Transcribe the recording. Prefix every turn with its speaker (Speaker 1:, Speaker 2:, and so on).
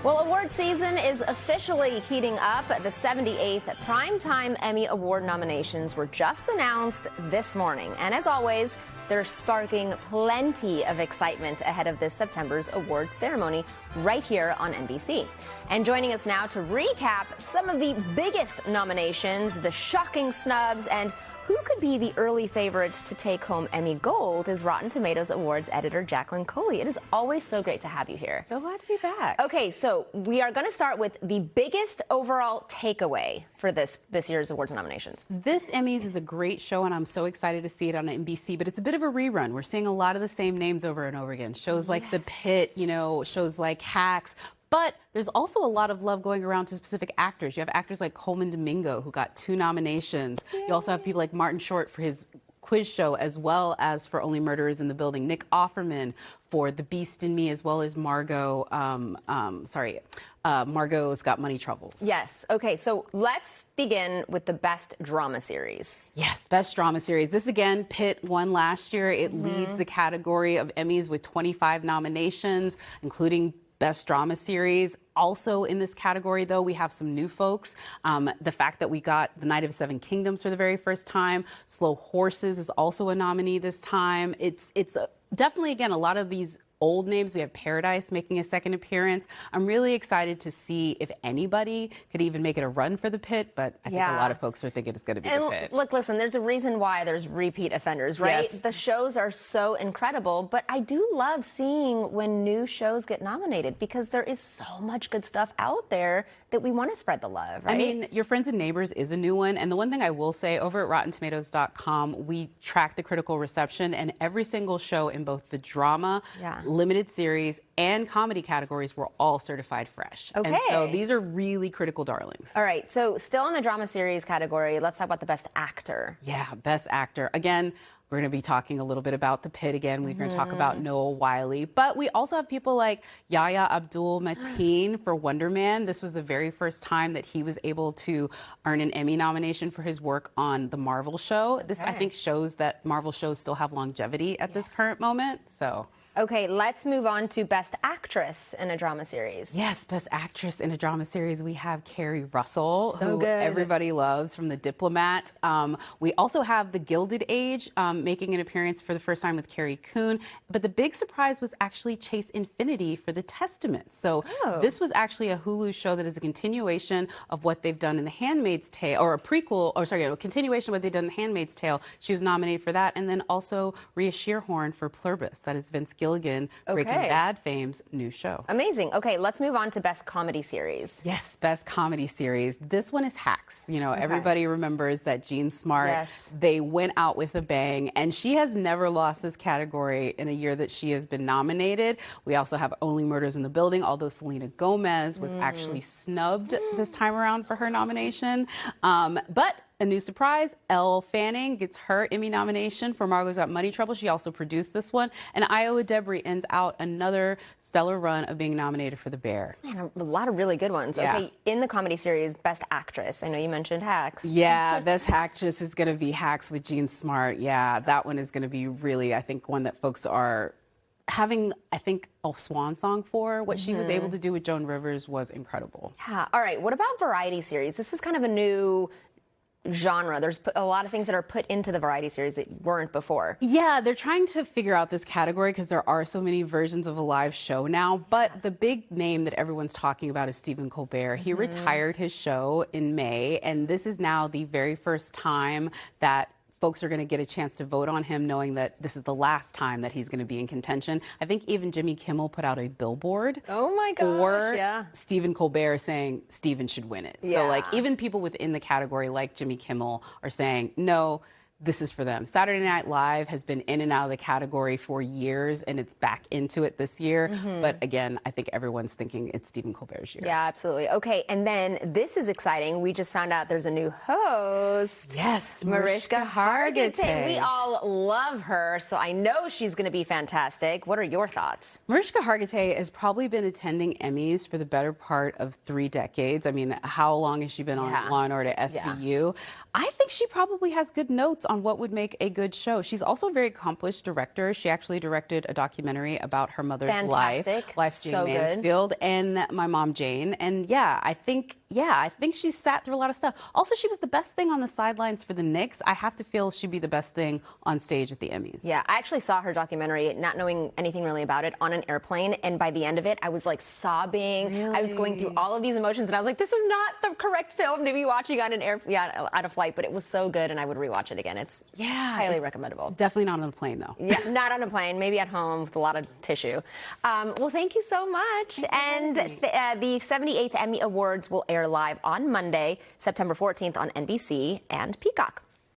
Speaker 1: Well, award season is officially heating up. The 78th Primetime Emmy Award nominations were just announced this morning. And as always, they're sparking plenty of excitement ahead of this September's award ceremony right here on NBC. And joining us now to recap some of the biggest nominations, the shocking snubs, and who could be the early favorites to take home Emmy Gold is Rotten Tomatoes Awards editor Jacqueline Coley. It is always so great to have you here.
Speaker 2: So glad to be back.
Speaker 1: Okay, so we are going to start with the biggest overall takeaway for this year's awards nominations.
Speaker 2: This Emmys is a great show, and I'm so excited to see it on NBC, but it's a bit of a rerun. We're seeing a lot of the same names over and over again. Shows like The Pit, shows like Hacks. But there's also a lot of love going around to specific actors. You have actors like Coleman Domingo, who got 2 nominations. Yay. You also have people like Martin Short for his quiz show, as well as for Only Murderers in the Building. Nick Offerman for The Beast in Me, as well as Margot's Got Money Troubles.
Speaker 1: Yes. Okay, so let's begin with the best drama series.
Speaker 2: Yes, best drama series. This again, Pitt won last year. It leads the category of Emmys with 25 nominations, including Best Drama Series. Also in this category, though, we have some new folks. The fact that we got The Night of 7 Kingdoms for the very first time. Slow Horses is also a nominee this time. It's definitely, again, a lot of these old names. We have Paradise making a second appearance. I'm really excited to see if anybody could even make it a run for The Pit, but I think a lot of folks are thinking it's going to be The Pit.
Speaker 1: Look, listen, there's a reason why there's repeat offenders, right?
Speaker 2: Yes.
Speaker 1: The shows are so incredible, but I do love seeing when new shows get nominated because there is so much good stuff out there that we want to spread the love, right?
Speaker 2: I mean, Your Friends and Neighbors is a new one, and the one thing I will say, over at RottenTomatoes.com, we track the critical reception, and every single show in both the drama, limited series, and comedy categories were all certified fresh.
Speaker 1: Okay.
Speaker 2: And so these are really critical darlings.
Speaker 1: All right, so still in the drama series category, let's talk about the best actor.
Speaker 2: Yeah, best actor. Again, we're going to be talking a little bit about The Pit again. We're going to talk about Noah Wyle. But we also have people like Yahya Abdul-Mateen for Wonder Man. This was the very first time that he was able to earn an Emmy nomination for his work on the Marvel show. This, I think, shows that Marvel shows still have longevity at this current moment. So.
Speaker 1: Okay, let's move on to Best Actress in a Drama Series.
Speaker 2: Yes, Best Actress in a Drama Series. We have Kerry Russell, who
Speaker 1: good.
Speaker 2: everybody loves from The Diplomat. We also have The Gilded Age making an appearance for the first time with Carrie Coon. But the big surprise was actually Chase Infinity for The Testament. So this was actually a Hulu show that is a continuation of what they've done in The Handmaid's Tale, or a prequel, or sorry, a continuation of what they've done in The Handmaid's Tale. She was nominated for that. And then also Rhea Shearhorn for Pluribus. That is Vince Gilligan, Breaking Bad fame's new show.
Speaker 1: Amazing. Okay, let's move on to Best Comedy Series.
Speaker 2: Yes, Best Comedy Series. This one is Hacks. Everybody remembers that Jean Smart, they went out with a bang, and she has never lost this category in a year that she has been nominated. We also have Only Murders in the Building, although Selena Gomez was actually snubbed this time around for her nomination. But a new surprise, Elle Fanning gets her Emmy nomination for Margot's Got Money Trouble. She also produced this one. And Iowa Debris ends out another stellar run of being nominated for The Bear.
Speaker 1: Man, a lot of really good ones.
Speaker 2: Yeah.
Speaker 1: Okay, in the comedy series, Best Actress. I know you mentioned Hacks.
Speaker 2: Yeah, Best Actress is going to be Hacks with Jean Smart. Yeah, that one is going to be really, I think, one that folks are having, I think, a swan song for. What she was able to do with Joan Rivers was incredible.
Speaker 1: Yeah. All right, what about variety series? This is kind of a new genre. There's a lot of things that are put into the variety series that weren't before.
Speaker 2: Yeah, they're trying to figure out this category because there are so many versions of a live show now. But the big name that everyone's talking about is Stephen Colbert. He retired his show in May, and this is now the very first time that folks are going to get a chance to vote on him, knowing that this is the last time that he's going to be in contention. I think even Jimmy Kimmel put out a billboard for Stephen Colbert saying Stephen should win it. So like even people within the category like Jimmy Kimmel are saying, no, this is for them. Saturday Night Live has been in and out of the category for years, and it's back into it this year. But again, I think everyone's thinking it's Stephen Colbert's year.
Speaker 1: Yeah, absolutely. Okay, and then this is exciting. We just found out there's a new host.
Speaker 2: Yes,
Speaker 1: Mariska Hargitay. We all love her, so I know she's going to be fantastic. What are your thoughts?
Speaker 2: Mariska Hargitay has probably been attending Emmys for the better part of 3 decades. I mean, how long has she been on Law & Order SVU? I think she probably has good notes on what would make a good show. She's also a very accomplished director. She actually directed a documentary about her mother's life, Jane
Speaker 1: so
Speaker 2: Mansfield, and My Mom Jane. And I think she's sat through a lot of stuff. Also, she was the best thing on the sidelines for the Knicks. I have to feel she'd be the best thing on stage at the Emmys.
Speaker 1: Yeah, I actually saw her documentary, not knowing anything really about it, on an airplane. And by the end of it, I was like sobbing.
Speaker 2: Really?
Speaker 1: I was going through all of these emotions. And I was like, this is not the correct film to be watching on an on a flight. But it was so good. And I would rewatch it again. It's highly recommendable.
Speaker 2: Definitely not on a plane, though.
Speaker 1: Yeah, not on a plane. Maybe at home with a lot of tissue. Well, thank you so much. And the 78th Emmy Awards will air live on Monday, September 14th on NBC and Peacock.